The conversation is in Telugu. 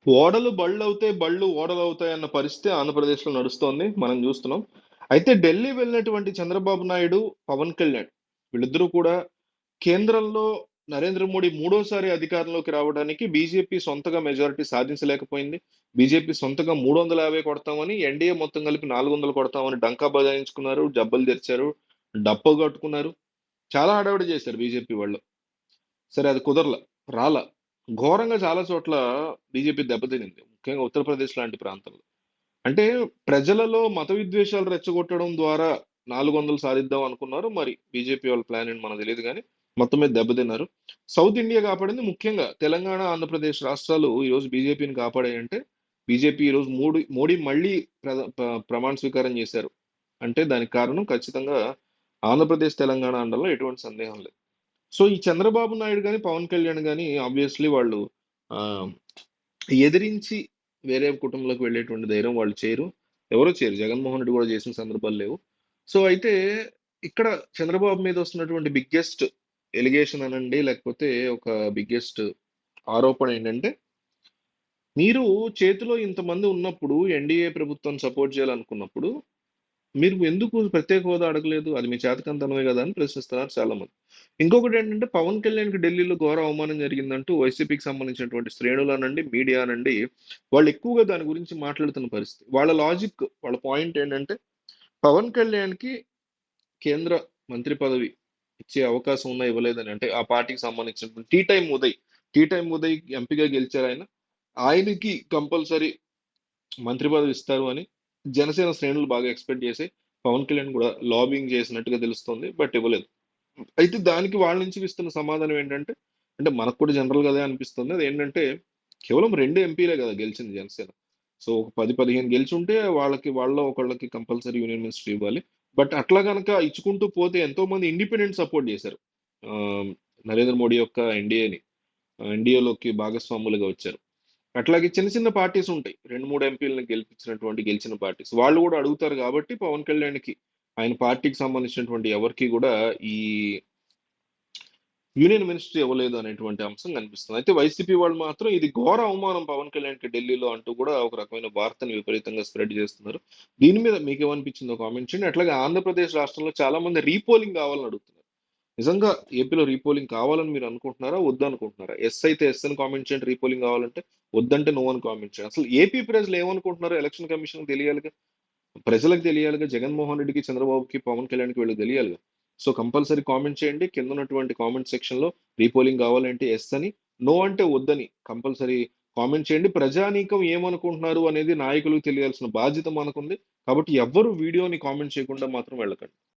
ఓడలు బళ్ళవుతాయి, బళ్ళు ఓడలవుతాయి అన్న పరిస్థితి ఆంధ్రప్రదేశ్‌లో నడుస్తోంది. మనం జూస్తున్నాం. అయితే ఢిల్లీ వెళ్ళినటువంటి చంద్రబాబు నాయుడు, పవన్ కళ్యాణ్ వీళ్ళిద్దరూ కూడా కేంద్రంలో నరేంద్ర మోడీ మూడోసారి అధికారంలోకి రావడానికి బీజేపీ సొంతగా మెజారిటీ సాధించలేకపోయింది. బీజేపీ సొంతగా 350 కొడతామని, ఎన్డీఏ మొత్తం కలిపి 400 కొడతామని డంకా బజాయించుకున్నారు, జబ్బలు తెరిచారు, డప్పు కొట్టుకున్నారు. చాలా హడావిడి చేశారు బీజేపీ వాళ్ళు. సరే అది కుదరల. రాల. ఘోరంగా చాలా చోట్ల బీజేపీ దెబ్బతినింది. ముఖ్యంగా ఉత్తరప్రదేశ్ లాంటి ప్రాంతంలో. అంటే ప్రజలలో మత విద్వేషాలు రెచ్చగొట్టడం ద్వారా 400 సాధిద్దాం అనుకున్నారు. మరి బీజేపీ వాళ్ళ ప్లాన్ ఏంటి మనకు తెలీదు గానీ, మొత్తం మీద దెబ్బతిన్నారు. సౌత్ ఇండియా కాపాడింది ముఖ్యంగా తెలంగాణ, ఆంధ్రప్రదేశ్ రాష్ట్రాలు ఈరోజు బీజేపీని కాపాడాయంటే, బీజేపీ ఈరోజు మోడీ మళ్ళీ ప్రమాణ స్వీకారం చేశారు. అంటే దానికి కారణం ఖచ్చితంగా ఆంధ్రప్రదేశ్, తెలంగాణ అనడంలో ఎటువంటి సందేహం లేదు. సో, ఈ చంద్రబాబు నాయుడు గాని, పవన్ కళ్యాణ్ గాని ఆబ్వియస్‌లీ వాళ్ళు ఆహ్, ఎదిరించి వేరే కుటుంబంలోకి వెళ్ళేటువంటి ధైర్యం వాళ్ళు చేయరు. ఎవరు చేయరు. జగన్మోహన్ రెడ్డి కూడా చేసిన సందర్భాలు లేవు. సో, అయితే ఇక్కడ చంద్రబాబు మీద వస్తున్నటువంటి బిగ్గెస్ట్ ఎలిగేషన్ అనండి, లేకపోతే ఒక బిగ్గెస్ట్ ఆరోపణ ఏంటంటే, మీరు చేతిలో ఇంతమంది ఉన్నప్పుడు ఎన్‌డీఏ ప్రభుత్వాన్ని సపోర్ట్ చేయాలనుకున్నప్పుడు మీరు ఎందుకు ప్రత్యేక హోదా అడగలేదు? అది మీ చేతకంతనమే గదా! అని ప్రశ్నిస్తున్నారు చాలామంది. ఇంకొకటేంటంటే పవన్ కళ్యాణ్‌కి ఢిల్లీలో ఘోర అవమానం జరిగిందంటూ వైసీపీకి సంబంధించినటువంటి శ్రేణులనండి, మీడియా అనండి, వాళ్ళు ఎక్కువగా దాని గురించి మాట్లాడుతున్న పరిస్థితి. వాళ్ళ లాజిక్, వాళ్ళ పాయింట్ ఏంటంటే, పవన్ కళ్యాణ్‌కి కేంద్ర మంత్రి పదవి ఇచ్చే అవకాశం ఉన్నా ఇవ్వలేదని. అంటే ఆ పార్టీకి సంబంధించినటువంటి టీ టైమ్ ఉదయ్ ఎంపీగా గెలిచారాయన. ఆయనకి కంపల్సరీ మంత్రి పదవి ఇస్తారు అని జనసేన శ్రేణులు బాగా ఎక్స్పెక్ట్ చేసి పవన్ కళ్యాణ్ కూడా లాబింగ్ చేసినట్టుగా తెలుస్తుంది. బట్ ఇవ్వలేదు. అయితే దానికి వాళ్ళ నుంచి ఇస్తున్న సమాధానం ఏంటంటే, అంటే మనకు కూడా జనరల్ గా అదే అనిపిస్తుంది. అదేంటంటే కేవలం 2 ఎంపీలే కదా గెలిచింది జనసేన. సో ఒక 10, 15 గెలిచి ఉంటే వాళ్ళకి వాళ్ళలో ఒకళ్ళకి కంపల్సరీ యూనియన్ మినిస్ట్రీ ఇవ్వాలి. బట్ అట్లా గనక ఇచ్చుకుంటూ పోతే ఎంతో మంది ఇండిపెండెంట్ సపోర్ట్ చేశారు. ఆ, నరేంద్ర మోడీ యొక్క ఎన్డీఏలోకి భాగస్వాములుగా వచ్చారు. అట్లాగే చిన్న చిన్న పార్టీస్ ఉంటాయి. 2, 3 ఎంపీలను గెలిచిన పార్టీస్. వాళ్ళు కూడా అడుగుతారు కాబట్టి పవన్ కళ్యాణ్‌కి ఆయన పార్టీకి సంబంధించినటువంటి ఎవరికీ కూడా ఈ యూనియన్ మినిస్ట్రీ ఇవ్వలేదు అనేటువంటి అంశం కనిపిస్తుంది. అయితే వైసీపీ వాళ్ళు మాత్రం ఇది ఘోర అవమానం పవన్ కళ్యాణ్‌కి ఢిల్లీలో అంటూ కూడా ఒక రకమైన వార్తని విపరీతంగా స్ప్రెడ్ చేస్తున్నారు. దీని మీద మీకేమనిపించిందో కామెంట్ చేయండి. అట్లాగే ఆంధ్రప్రదేశ్ రాష్ట్రంలో చాలా మంది రీపోలింగ్ కావాలని అడుగుతున్నారు. నిజంగా ఏపీలో రీపోలింగ్ కావాలని మీరు అనుకుంటున్నారా? వద్దనుకుంటున్నారా? యెస్ అయితే యెస్ అని కామెంట్ చేయండి రీపోలింగ్ కావాలంటే. వద్దంటే నో అని కామెంట్ చేయండి. అసలు ఏపీ ప్రజలు ఏమనుకుంటున్నారో ఎలక్షన్ కమిషన్‌కి తెలియాలిగా. ప్రజలకు తెలియాలిగా. జగన్మోహన్ రెడ్డికి, చంద్రబాబుకి, పవన్ కళ్యాణ్‌కి వీళ్ళకి తెలియాలిగా. సో, కంపల్సరీ కామెంట్ చేయండి. కింద ఉన్నటువంటి కామెంట్ సెక్షన్‌లో రీపోలింగ్ కావాలంటే యెస్ అని, నో అంటే వద్దని కంపల్సరీ కామెంట్ చేయండి. ప్రజానీకం ఏమనుకుంటున్నారు అనేది నాయకులకు తెలియాల్సిన బాధ్యత మనకుంది. కాబట్టి ఎవ్వరు వీడియోని కామెంట్ చేయకుండా మాత్రం వెళ్ళకండి.